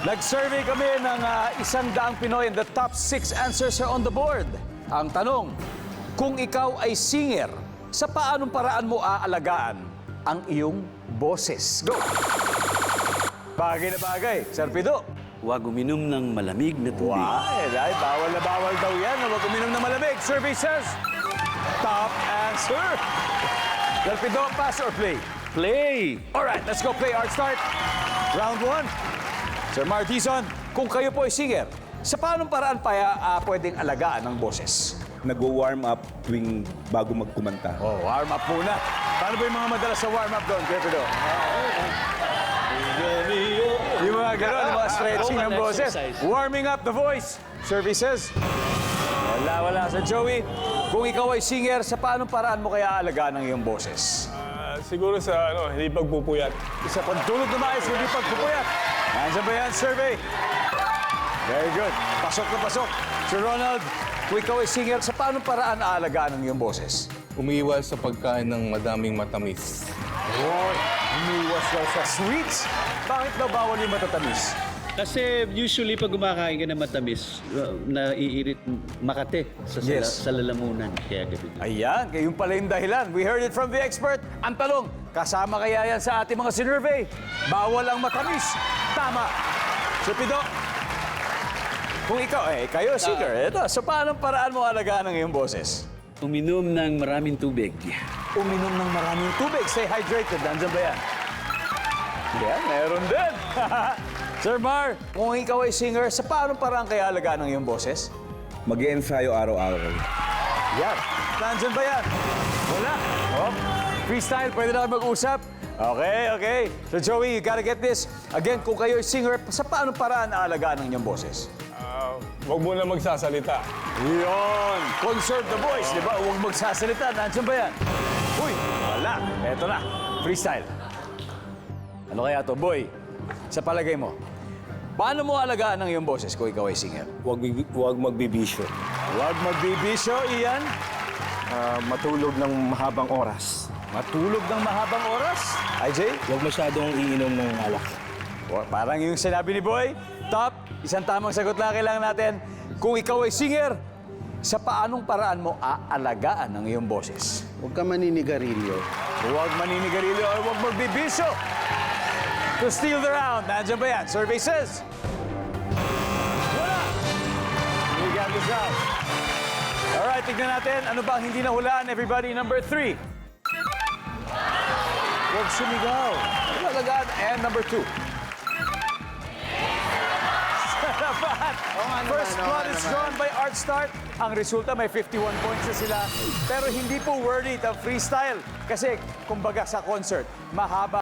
Nag-survey kami ng 100 Pinoy and the top 6 answers are on the board. Ang tanong, kung ikaw ay singer, sa paanong paraan mo aalagaan ang iyong boses? Go! Bagay na bagay. Sir Pido. Huwag uminom ng malamig na tubig. Why? Ay, bawal na bawal daw yan. Huwag uminom ng malamig. Survey says, top answer. Sir Pido, pass or play? Play! Alright, let's go play. Art start. Round 1. Sir Martison, kung kayo po ay singer, sa paanong paraan pa pwedeng alagaan ang boses? Nagwo-warm up tuwing bago magkumanta. Oh, warm up muna. Paano ba yung mga madalas sa warm up doon, Kuya Pido? Yung mga gano'n, yung mga stretching ng Vocal boses. exercise. Warming up the voice. Services. Wala. Sa Joey, kung ikaw ay singer, sa paanong paraan mo kaya alagaan ang iyong boses? Siguro sa hindi pagpupuyat. Isa pang tulog na maayos, hindi pagpupuyat. Nandiyan ba yan, survey? Very good. Pasok na pasok. Sir Ronald, kung ikaw ay singer, sa paanong paraan aalagaan ang iyong boses? Umiiwas sa pagkain ng madaming matamis. Boy, umiwas daw sa sweets. Bakit daw bawal yung matatamis? Kasi usually pag kumakain ka ng matamis, naiirit makate Yes. sa lalamunan. Kaya ganun. Ayan, yung pala yung dahilan. We heard it from the expert. Ang tanong, kasama kaya yan sa ating mga sinurvey? Bawal ang matamis. Tama. So, Pido, kung ikaw, kayo, singer, ito, so paanong paraan mo alagaan ang iyong boses? Uminom ng maraming tubig. Uminom ng maraming tubig. Stay hydrated. Nandiyan ba yan? Yan, meron din. Sir Mar, kung ikaw ay singer, sa paanong paraan kaya alagaan ang iyong boses? Mag-i-ensayo araw-araw. Yan. Nandiyan ba yan? Wala. Oh. Freestyle, pwede na kayo mag-usap. Okay. So Joey, you gotta get this. Again, kung kayo ay singer, sa paanong paraan aalagaan ang inyong boses? Huwag mo na magsasalita. Yun. Conserve the voice, di ba? Huwag magsasalita. Nandiyan ba yan? Uy, wala. Eto na. Freestyle. Ano kaya to, boy? Sa palagay mo, paano mo alagaan ang iyong boses kung ikaw ay singer? Huwag magbibisyo. Huwag magbibisyo, Ian. Matulog ng mahabang oras. Matulog ng mahabang oras. IJ? Huwag masyadong iinom ng alak. Parang yung sinabi ni Boy. Top, isang tamang sagot lang kailangan natin. Kung ikaw ay singer, sa paanong paraan mo aalagaan ang iyong boses? Huwag ka maninigarilyo. Huwag maninigarilyo o huwag magbibisyo. To steal the round, nandiyan ba yan? Survey says. Wala. We got this out. Alright, tignan natin. Ano ba ang hindi nahulaan? Everybody, number 3. Huwag sumigaw. Alagaan. And number 2. Salamat. First blood is drawn by Art Start. Ang resulta, may 51 points na sila. Pero hindi po worth it ang freestyle. Kasi, kumbaga sa concert, mahaba.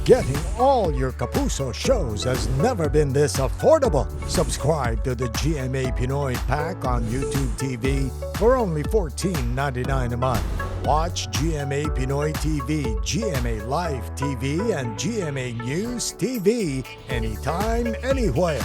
Getting all your Kapuso shows has never been this affordable. Subscribe to the GMA Pinoy Pack on YouTube TV for only $14.99 a month. Watch GMA Pinoy TV, GMA Live TV, and GMA News TV anytime, anywhere.